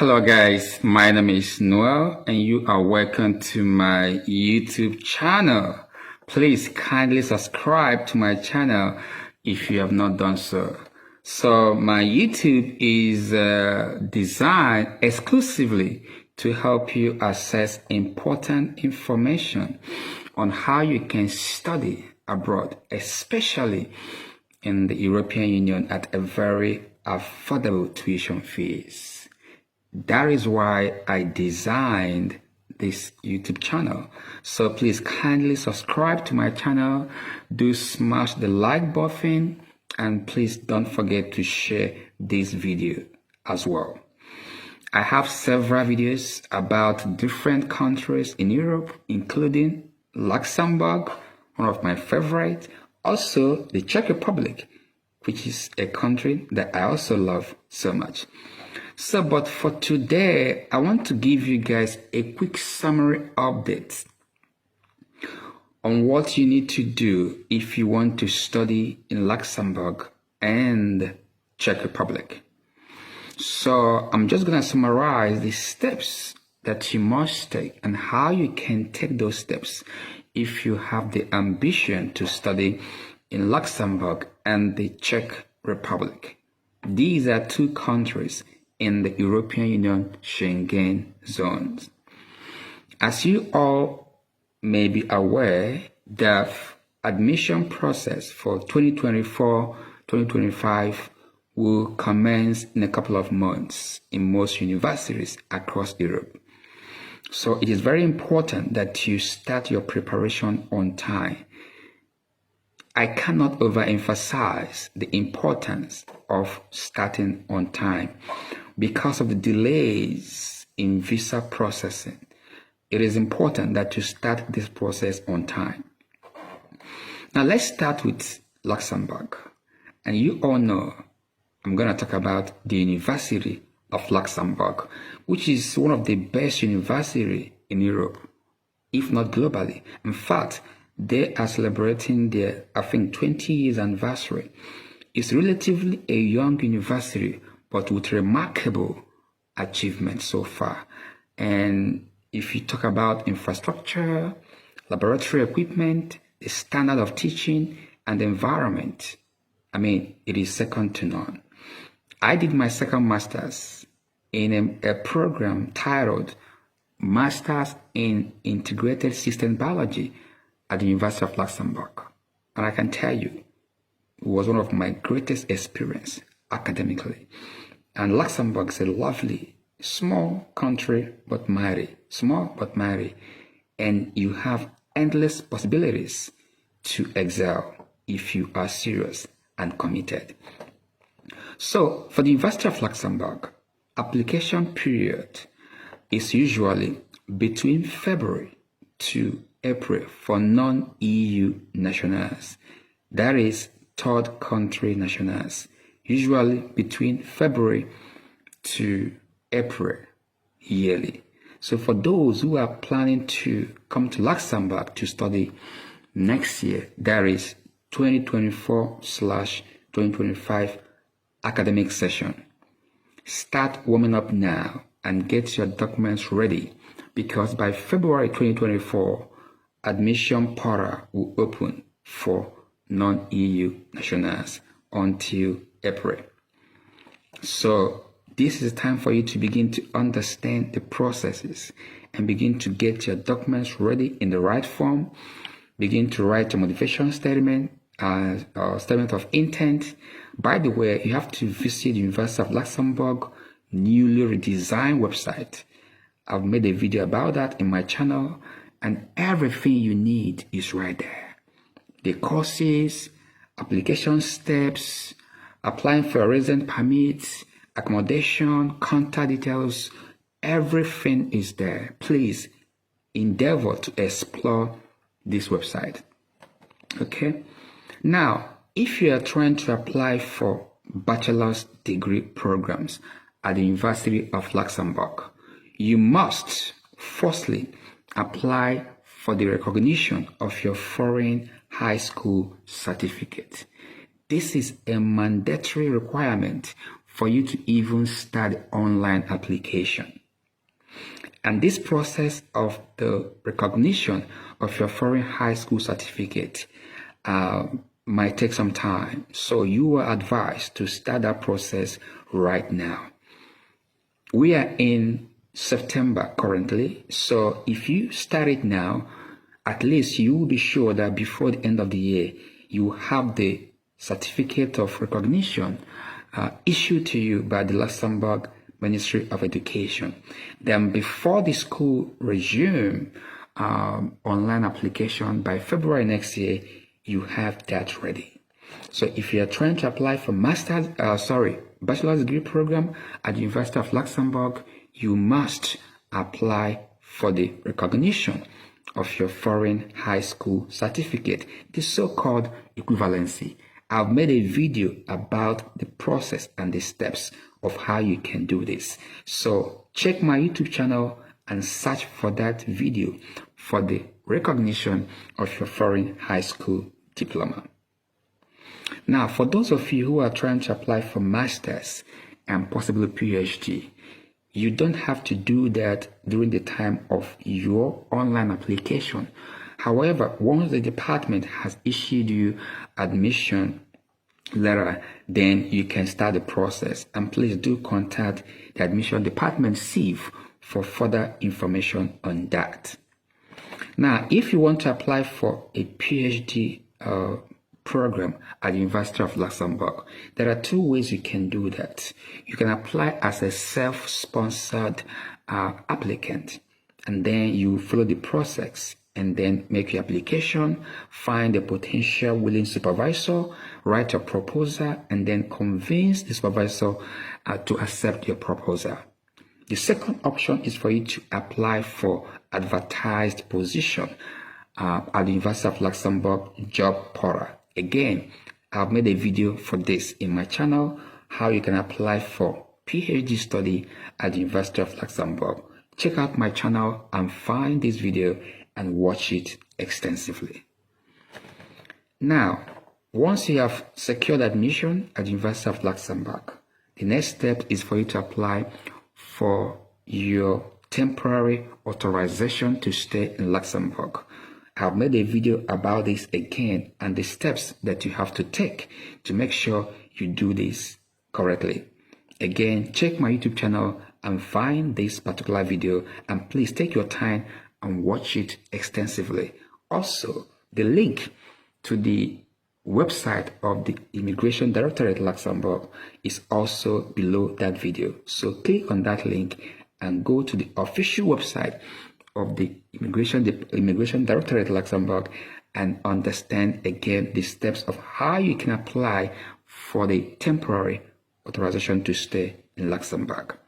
Hello guys, my name is Noel and you are welcome to my YouTube channel. Please kindly subscribe to my channel if you have not done so. So my YouTube is designed exclusively to help you access important information on how you can study abroad, especially in the European Union at a very affordable tuition fees. That is why I designed this YouTube channel. So please kindly subscribe to my channel, do smash the like button, and please don't forget to share this video as well. I have several videos about different countries in Europe, including Luxembourg, one of my favorites, also the Czech Republic, which is a country that I also love so much. So, but for today, I want to give you guys a quick summary update on what you need to do if you want to study in Luxembourg and Czech Republic. So I'm just going to summarize the steps that you must take and how you can take those steps if you have the ambition to study in Luxembourg and the Czech Republic. These are two countries in the European Union Schengen zones. As you all may be aware, the admission process for 2024-2025 will commence in a couple of months in most universities across Europe. So it is very important that you start your preparation on time. I cannot overemphasize the importance of starting on time because of the delays in visa processing. It is important that you start this process on time. Now let's start with Luxembourg. And you all know I'm going to talk about the University of Luxembourg, which is one of the best universities in Europe, if not globally. In fact, they are celebrating their, 20 years anniversary. It's relatively a young university, but with remarkable achievements so far. And if you talk about infrastructure, laboratory equipment, the standard of teaching, and the environment, it is second to none. I did my second master's in a program titled Masters in Integrated System Biology at the University of Luxembourg. And I can tell you, it was one of my greatest experiences academically. And Luxembourg is a lovely, small country, but mighty. Small, but mighty. And you have endless possibilities to excel if you are serious and committed. So, for the University of Luxembourg, application period is usually between February to April for non-EU nationals. That is third country nationals, usually between February to April yearly. So for those who are planning to come to Luxembourg to study next year, that is 2024/2025 academic session, start warming up now and get your documents ready, because by February 2024, admission portal will open for non-EU nationals until April. So this is time for you to begin to understand the processes and begin to get your documents ready in the right form. Begin to write your motivation statement, statement of intent. By the way, you have to visit the University of Luxembourg newly redesigned website. I've made a video about that in my channel, and everything you need is right there. The courses, application steps, applying for a resident permit, accommodation, contact details, everything is there. Please endeavor to explore this website. Okay? Now, if you are trying to apply for bachelor's degree programs at the University of Luxembourg, you must firstly apply for the recognition of your foreign high school certificate. This is a mandatory requirement for you to even start the online application. And this process of the recognition of your foreign high school certificate might take some time. So you are advised to start that process right now. We are in September currently. So if you start it now, at least you will be sure that before the end of the year, you have the certificate of recognition issued to you by the Luxembourg Ministry of Education. Then before the school resume online application by February next year, you have that ready. So if you are trying to apply for bachelor's degree program at the University of Luxembourg, you must apply for the recognition of your foreign high school certificate, the so-called equivalency. I've made a video about the process and the steps of how you can do this. So check my YouTube channel and search for that video for the recognition of your foreign high school diploma. Now, for those of you who are trying to apply for master's and possibly PhD, you don't have to do that during the time of your online application. However, once the department has issued you admission letter, then you can start the process. And please do contact the admission department SIV for further information on that. Now, if you want to apply for a PhD program at the University of Luxembourg, there are two ways you can do that. You can apply as a self-sponsored applicant, and then you follow the process and then make your application, find a potential willing supervisor, write a proposal, and then convince the supervisor to accept your proposal. The second option is for you to apply for advertised position at the University of Luxembourg job portal. Again, I've made a video for this in my channel, how you can apply for PhD study at the University of Luxembourg. Check out my channel and find this video and watch it extensively. Now, once you have secured admission at the University of Luxembourg, the next step is for you to apply for your temporary authorization to stay in Luxembourg. I've made a video about this again and the steps that you have to take to make sure you do this correctly. Again, check my YouTube channel and find this particular video, and please take your time and watch it extensively. Also, the link to the website of the Immigration Directorate Luxembourg is also below that video. So click on that link and go to the official website of the Immigration Directorate Luxembourg and understand again the steps of how you can apply for the temporary authorization to stay in Luxembourg.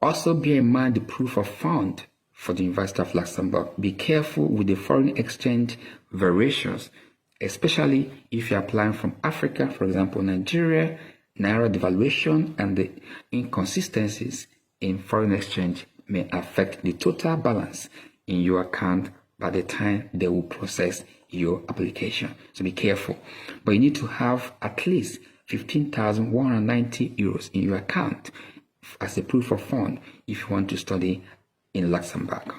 Also bear in mind the proof of fund for the University of Luxembourg. Be careful with the foreign exchange variations, especially if you're applying from Africa, for example, Nigeria, Naira devaluation and the inconsistencies in foreign exchange may affect the total balance in your account by the time they will process your application. So be careful. But you need to have at least 15,190 euros in your account as a proof of fund if you want to study in Luxembourg.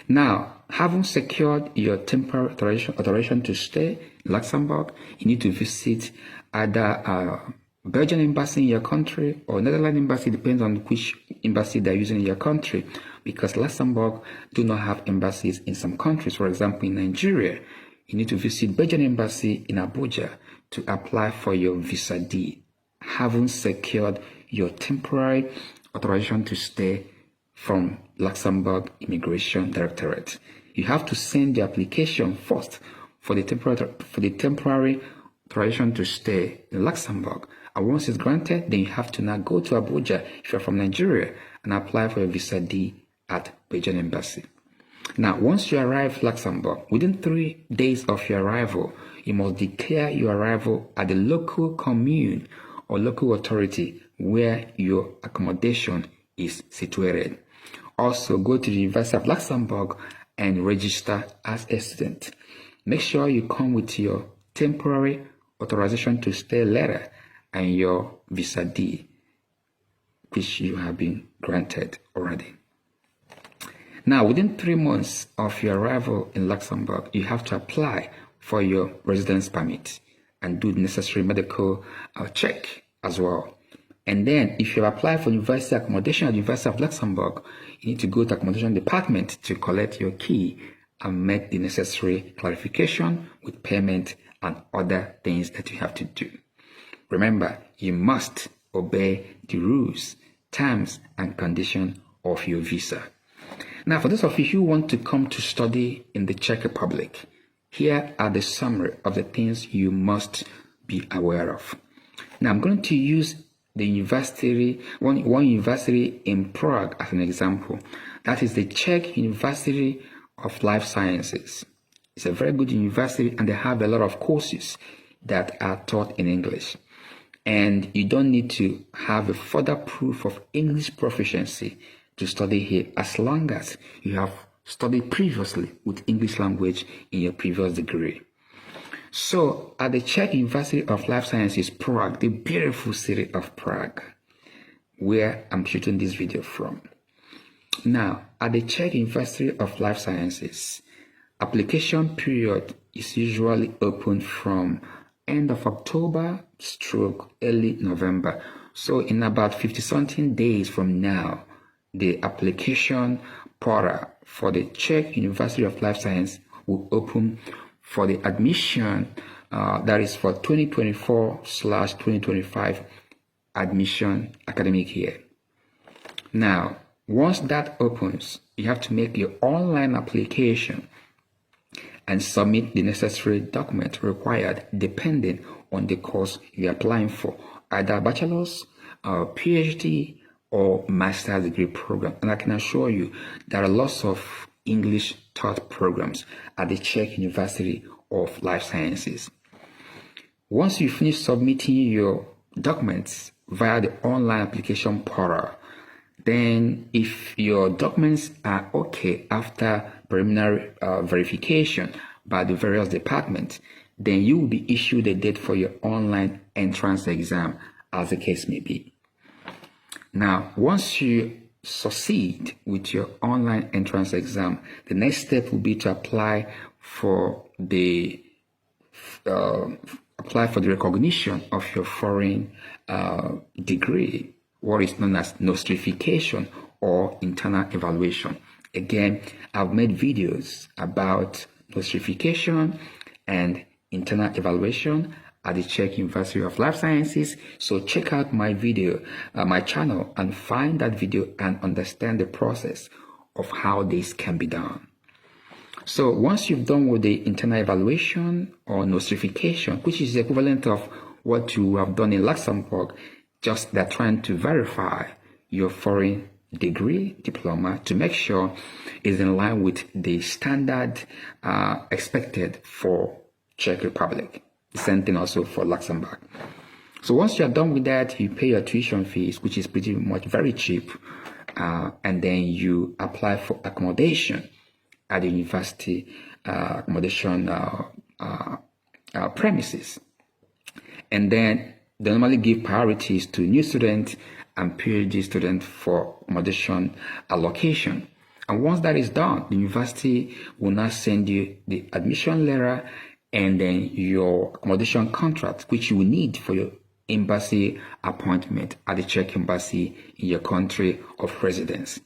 Now, having secured your temporary authorization to stay in Luxembourg, you need to visit either Belgian embassy in your country or Netherlands embassy, depends on which embassy they're using in your country, because Luxembourg do not have embassies in some countries. For example, in Nigeria, you need to visit Belgian embassy in Abuja to apply for your visa D, having secured your temporary authorization to stay from Luxembourg Immigration Directorate. You have to send the application first for the temporary authorization to stay in Luxembourg. And once it's granted, then you have to now go to Abuja if you're from Nigeria and apply for your visa D at Belgian embassy. Now, once you arrive in Luxembourg, within 3 days of your arrival, you must declare your arrival at the local commune or local authority where your accommodation is situated. Also, go to the University of Luxembourg and register as a student. Make sure you come with your temporary authorization to stay letter and your visa D, which you have been granted already. Now, within 3 months of your arrival in Luxembourg, you have to apply for your residence permit and do the necessary medical check as well. And then if you apply for university accommodation at the University of Luxembourg, you need to go to accommodation department to collect your key and make the necessary clarification with payment and other things that you have to do. Remember, you must obey the rules, terms, and conditions of your visa. Now, for those of you who want to come to study in the Czech Republic, here are the summary of the things you must be aware of. Now, I'm going to use the university, one university in Prague as an example. That is the Czech University of Life Sciences. It's a very good university, and they have a lot of courses that are taught in English. And you don't need to have a further proof of English proficiency to study here, as long as you have studied previously with English language in your previous degree. So, at the Czech University of Life Sciences, Prague, the beautiful city of Prague, where I'm shooting this video from. Now, at the Czech University of Life Sciences, application period is usually open from end of October / early November. So, in about 50-something days from now, the application portal for the Czech University of Life Science will open for the admission that is for 2024/2025 admission academic year. Now, once that opens, you have to make your online application and submit the necessary document required depending on the course you're applying for, either bachelor's, PhD, or master's degree program. And I can assure you there are lots of English taught programs at the Czech University of Life Sciences. Once you finish submitting your documents via the online application portal, then if your documents are okay after preliminary verification by the various departments, then you will be issued a date for your online entrance exam, as the case may be. Now, once you succeed with your online entrance exam, the next step will be to apply for the recognition of your foreign degree, what is known as nostrification or internal evaluation. Again, I've made videos about nostrification and internal evaluation at the Czech University of Life Sciences. So check out my video, my channel, and find that video and understand the process of how this can be done. So once you've done with the internal evaluation or nostrification, which is the equivalent of what you have done in Luxembourg, just they're trying to verify your foreign degree, diploma, to make sure it's in line with the standard expected for Czech Republic. The same thing also for Luxembourg. So once you're done with that, you pay your tuition fees, which is pretty much very cheap, and then you apply for accommodation at the university accommodation premises. And then they normally give priorities to new students and PhD students for accommodation allocation. And once that is done, the university will now send you the admission letter and then your accommodation contract, which you will need for your embassy appointment at the Czech embassy in your country of residence.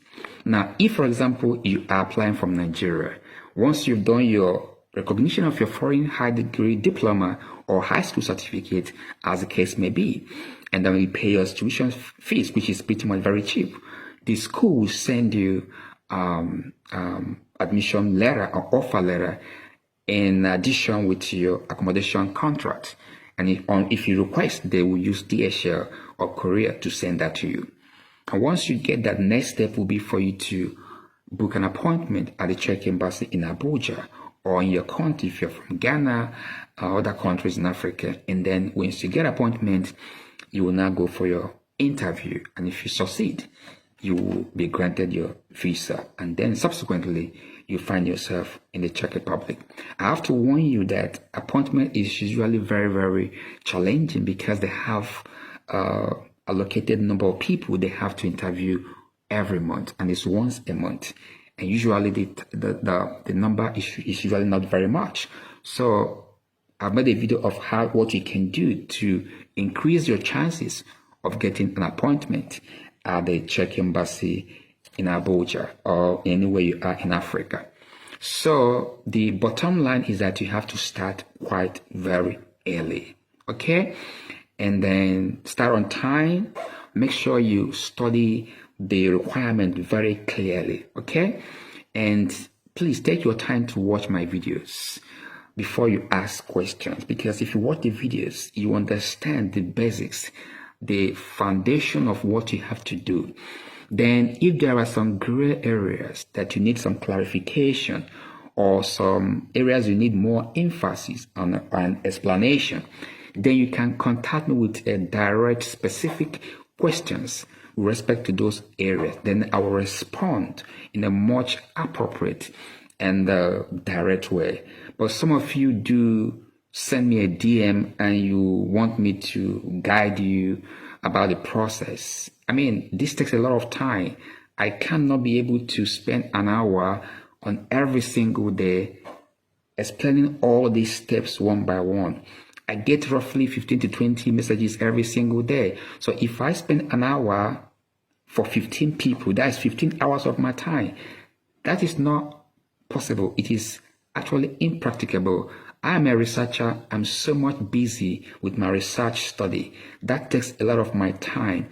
Now, if, for example, you are applying from Nigeria, once you've done your recognition of your foreign high degree diploma or high school certificate, as the case may be, and then you pay your tuition fees, which is pretty much very cheap, the school will send you admission letter or offer letter in addition with your accommodation contract. And if you request, they will use DHL or courier to send that to you. And once you get that, next step will be for you to book an appointment at the Czech embassy in Abuja or in your country if you're from Ghana or other countries in Africa. And then once you get an appointment, you will now go for your interview. And if you succeed, you will be granted your visa. And then subsequently, you find yourself in the Czech Republic. I have to warn you that appointment is usually very, very challenging because they have allocated number of people they have to interview every month, and it's once a month. And usually the number is usually not very much. So I've made a video of what you can do to increase your chances of getting an appointment at the Czech Embassy in Abuja or anywhere you are in Africa. So the bottom line is that you have to start quite very early, okay? And then start on time. Make sure you study the requirement very clearly, okay? And please take your time to watch my videos before you ask questions, because if you watch the videos, you understand the basics, the foundation of what you have to do. Then if there are some gray areas that you need some clarification, or some areas you need more emphasis on an explanation, then you can contact me with a direct specific questions with respect to those areas. Then I will respond in a much appropriate and direct way. But some of you do send me a DM and you want me to guide you about the process. I mean, this takes a lot of time. I cannot be able to spend an hour on every single day explaining all these steps one by one. I get roughly 15 to 20 messages every single day. So if I spend an hour for 15 people, that is 15 hours of my time. That is not possible. It is actually impracticable. I'm a researcher. I'm so much busy with my research study. That takes a lot of my time.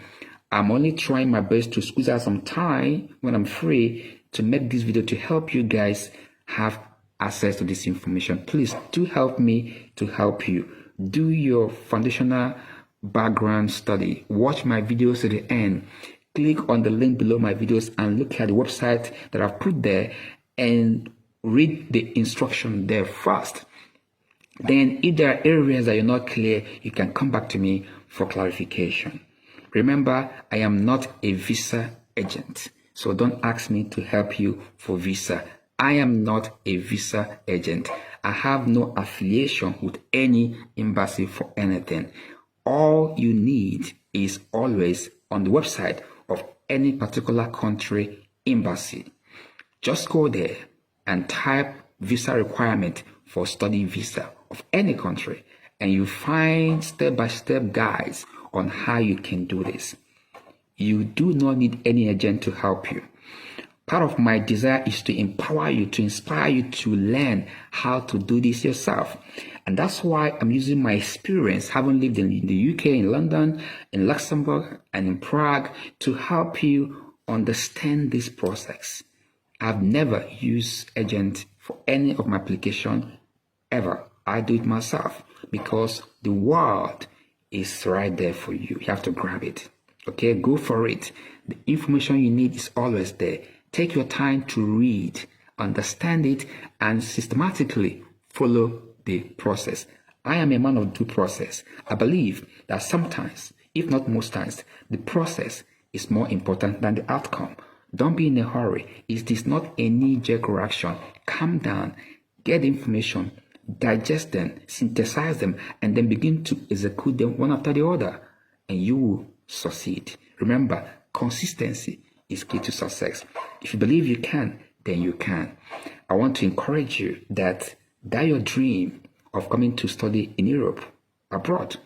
I'm only trying my best to squeeze out some time when I'm free to make this video to help you guys have access to this information. Please do help me to help you. Do your foundational background study. Watch my videos to the end. Click on the link below my videos and look at the website that I've put there and read the instruction there first. Then if there are areas that you're not clear, you can come back to me for clarification. Remember, I am not a visa agent, so don't ask me to help you for visa. I am not a visa agent. I have no affiliation with any embassy for anything. All you need is always on the website of any particular country embassy. Just go there and type visa requirement for study visa of any country, and you find step-by-step guides on how you can do this. You do not need any agent to help you. Part of my desire is to empower you, to inspire you to learn how to do this yourself. And that's why I'm using my experience, having lived in the UK, in London, in Luxembourg, and in Prague, to help you understand this process. I've never used agent for any of my application ever. I do it myself because the world is right there for you. You have to grab it. Okay, go for it. The information you need is always there. Take your time to read, understand it, and systematically follow the process. I am a man of due process. I believe that sometimes, if not most times, the process is more important than the outcome. Don't be in a hurry. It is not a knee-jerk reaction. Calm down, get information, digest them, synthesize them, and then begin to execute them one after the other, and you will succeed. Remember, consistency is key to success. If you believe you can, then you can. I want to encourage you that your dream of coming to study in Europe, abroad,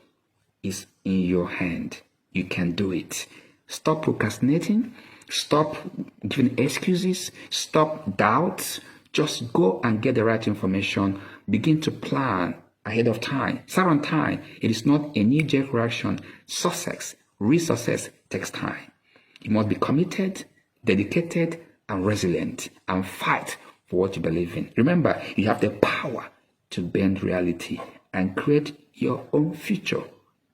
is in your hand. You can do it. Stop procrastinating. Stop giving excuses. Stop doubts. Just go and get the right information. Begin to plan ahead of time. Start on time. It is not a knee-jerk reaction. Success, real success, takes time. You must be committed, dedicated, and resilient, and fight for what you believe in. Remember, you have the power to bend reality and create your own future.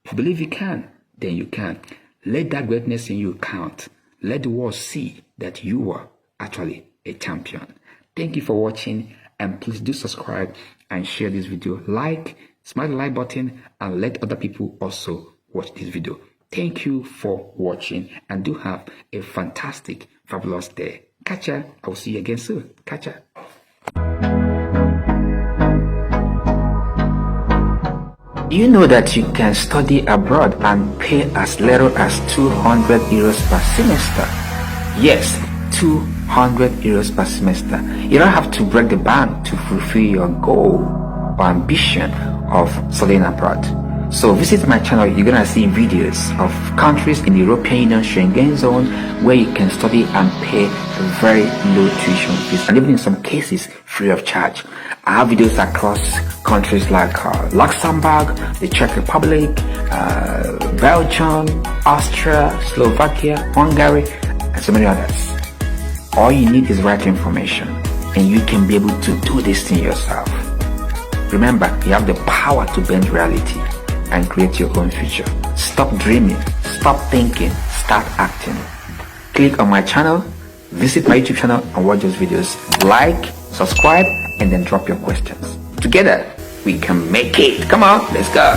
If you believe you can, then you can. Let that greatness in you count. Let the world see that you are actually a champion. Thank you for watching, and please do subscribe and share this video. Like, smash the like button, and let other people also watch this video. Thank you for watching, and do have a fantastic, fabulous day. Catch ya. I will see you again soon. Catch ya. Do you know that you can study abroad and pay as little as 200 euros per semester? Yes, 200 euros per semester. You don't have to break the bank to fulfill your goal or ambition of studying abroad. So visit my channel. You're gonna see videos of countries in the European Union Schengen zone where you can study and pay very low tuition fees, and even in some cases free of charge. I have videos across countries like Luxembourg, the Czech Republic, Belgium, Austria, Slovakia, Hungary, and so many others. All you need is right information, and you can be able to do this thing yourself. Remember, you have the power to bend reality and create your own future. Stop dreaming, stop thinking, start acting. Click on my channel, visit my YouTube channel and watch those videos. Like, subscribe, and then drop your questions. Together, we can make it. Come on, let's go.